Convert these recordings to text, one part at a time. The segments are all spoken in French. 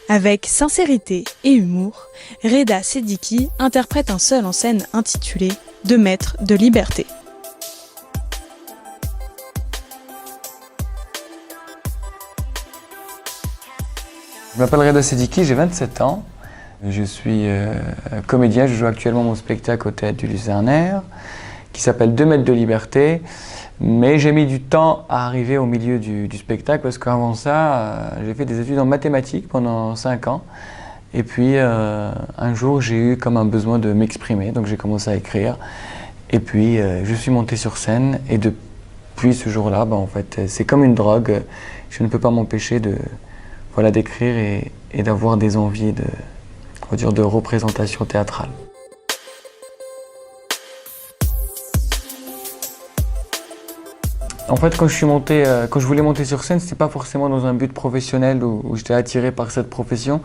Avec sincérité et humour, Reda Sediki interprète un seul en scène intitulé « 2 mètres de liberté ». Je m'appelle Reda Sediki, j'ai 27 ans. Je suis comédien, je joue actuellement mon spectacle au Théâtre du Lucernaire qui s'appelle 2 mètres de liberté. Mais j'ai mis du temps à arriver au milieu du spectacle parce qu'avant ça, j'ai fait des études en mathématiques pendant 5 ans. Et puis un jour, j'ai eu comme un besoin de m'exprimer, donc j'ai commencé à écrire. Et puis je suis monté sur scène et depuis ce jour-là, en fait, c'est comme une drogue. Je ne peux pas m'empêcher d'écrire et d'avoir des envies de représentation théâtrale. En fait, quand je voulais monter sur scène, c'était pas forcément dans un but professionnel où j'étais attiré par cette profession,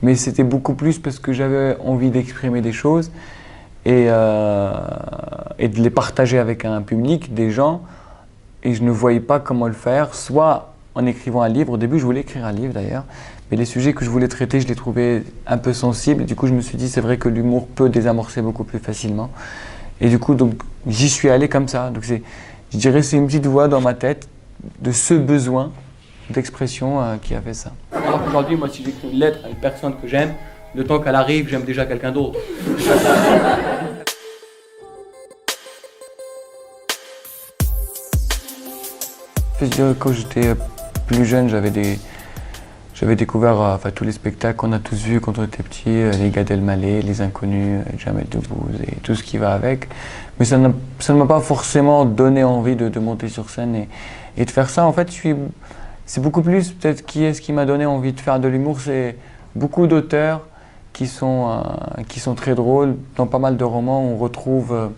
mais c'était beaucoup plus parce que j'avais envie d'exprimer des choses et de les partager avec un public, des gens, et je ne voyais pas comment le faire, soit en écrivant un livre. Au début, je voulais écrire un livre d'ailleurs, mais les sujets que je voulais traiter, je les trouvais un peu sensibles. Du coup, je me suis dit, c'est vrai que l'humour peut désamorcer beaucoup plus facilement. Et du coup, j'y suis allé comme ça. Donc, je dirais que c'est une petite voix dans ma tête de ce besoin d'expression qui a fait ça. Alors qu'aujourd'hui, moi, si j'écris une lettre à une personne que j'aime, le temps qu'elle arrive, j'aime déjà quelqu'un d'autre. Je dirais que quand j'étais plus jeune, j'avais découvert tous les spectacles qu'on a tous vus quand on était petits, les Gad Elmaleh, les Inconnus, Jamel Debbouze et tout ce qui va avec. Mais ça ne m'a pas forcément donné envie de monter sur scène et de faire ça. En fait, c'est beaucoup plus peut-être qui m'a donné envie de faire de l'humour. C'est beaucoup d'auteurs qui sont très drôles. Dans pas mal de romans, on retrouve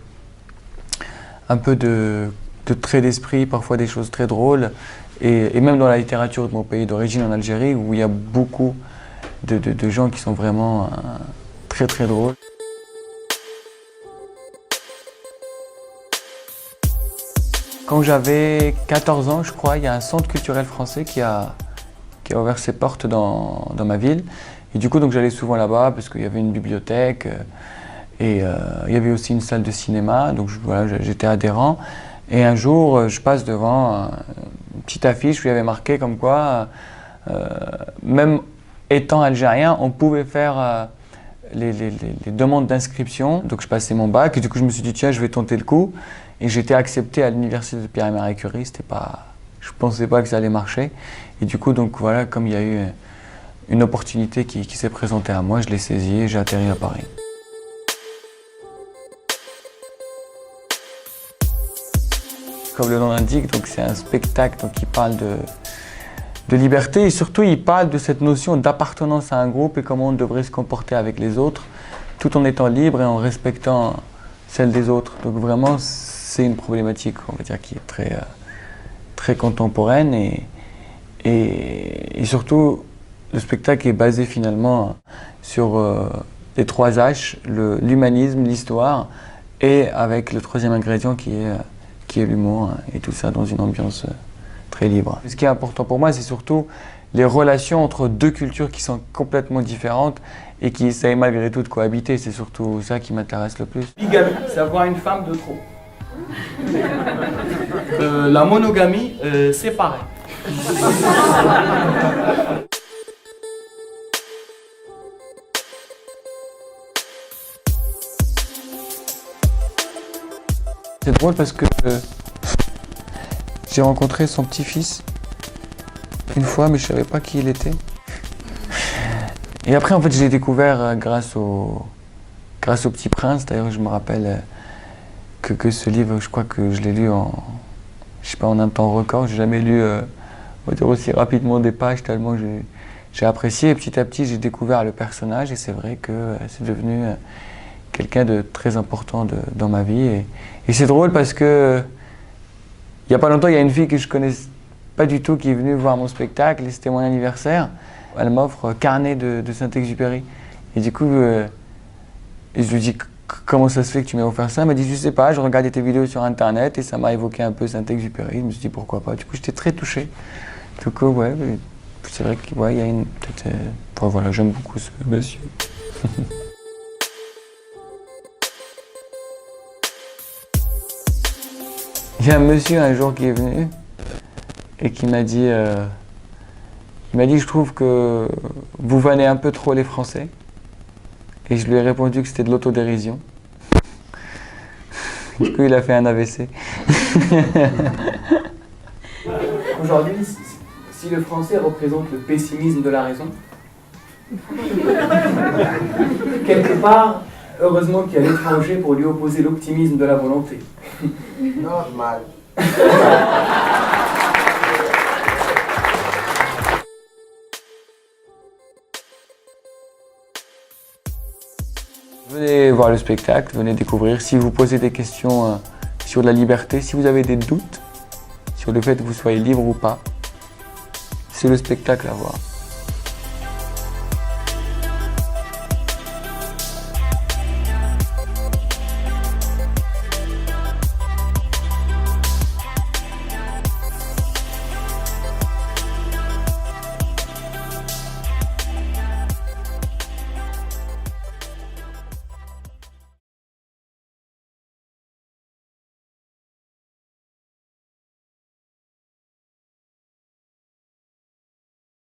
un peu de traits d'esprit, parfois des choses très drôles. Et même dans la littérature de mon pays d'origine, en Algérie, où il y a beaucoup de gens qui sont vraiment très très drôles. Quand j'avais 14 ans, je crois, il y a un centre culturel français qui a ouvert ses portes dans ma ville. Et du coup, j'allais souvent là-bas parce qu'il y avait une bibliothèque et il y avait aussi une salle de cinéma. Donc j'étais adhérent. Et un jour, je passe devant une petite affiche où il y avait marqué comme quoi, même étant algérien, on pouvait faire les demandes d'inscription. Donc je passais mon bac et du coup je me suis dit tiens, je vais tenter le coup. Et j'étais accepté à l'université de Pierre et Marie Curie. Je ne pensais pas que ça allait marcher. Et du coup, voilà, comme il y a eu une opportunité qui s'est présentée à moi, je l'ai saisie et j'ai atterri à Paris. Comme le nom l'indique, c'est un spectacle qui parle de liberté et surtout il parle de cette notion d'appartenance à un groupe et comment on devrait se comporter avec les autres tout en étant libre et en respectant celle des autres. Donc vraiment c'est une problématique, on va dire, qui est très, très contemporaine et surtout le spectacle est basé finalement sur les 3 H, l'humanisme, l'histoire et avec le 3e ingrédient qui est l'humour et tout ça dans une ambiance très libre. Ce qui est important pour moi, c'est surtout les relations entre 2 cultures qui sont complètement différentes et qui essayent malgré tout de cohabiter. C'est surtout ça qui m'intéresse le plus. Bigamie, c'est avoir une femme de trop. La monogamie, c'est pareil. C'est drôle parce que j'ai rencontré son petit-fils une fois, mais je ne savais pas qui il était. Et après, en fait, je l'ai découvert grâce au Petit Prince. D'ailleurs, je me rappelle que ce livre, je crois que je l'ai lu en un temps record. Je n'ai jamais lu on va dire aussi rapidement des pages, tellement j'ai apprécié. Et petit à petit, j'ai découvert le personnage et c'est vrai que c'est devenu quelqu'un de très important dans ma vie. Et c'est drôle parce que il n'y a pas longtemps, il y a une fille que je ne connais pas du tout qui est venue voir mon spectacle et c'était mon anniversaire. Elle m'offre Carnet de Saint-Exupéry. Et du coup, je lui dis comment ça se fait que tu m'as offert ça? Elle m'a dit je sais pas, je regardais tes vidéos sur internet et ça m'a évoqué un peu Saint-Exupéry. Je me suis dit pourquoi pas. Du coup, j'étais très touché. Du coup, ouais, c'est vrai qu'il y a une... peut-être... enfin, voilà, j'aime beaucoup ce monsieur. Il y a un monsieur un jour qui est venu et qui m'a dit, je trouve que vous vannez un peu trop les Français. Et je lui ai répondu que c'était de l'autodérision. Du coup, il a fait un AVC. Aujourd'hui, si le français représente le pessimisme de la raison, quelque part, heureusement qu'il y a l'étranger pour lui opposer l'optimisme de la volonté. Normal. Venez voir le spectacle, venez découvrir. Si vous posez des questions sur la liberté, si vous avez des doutes sur le fait que vous soyez libre ou pas, c'est le spectacle à voir.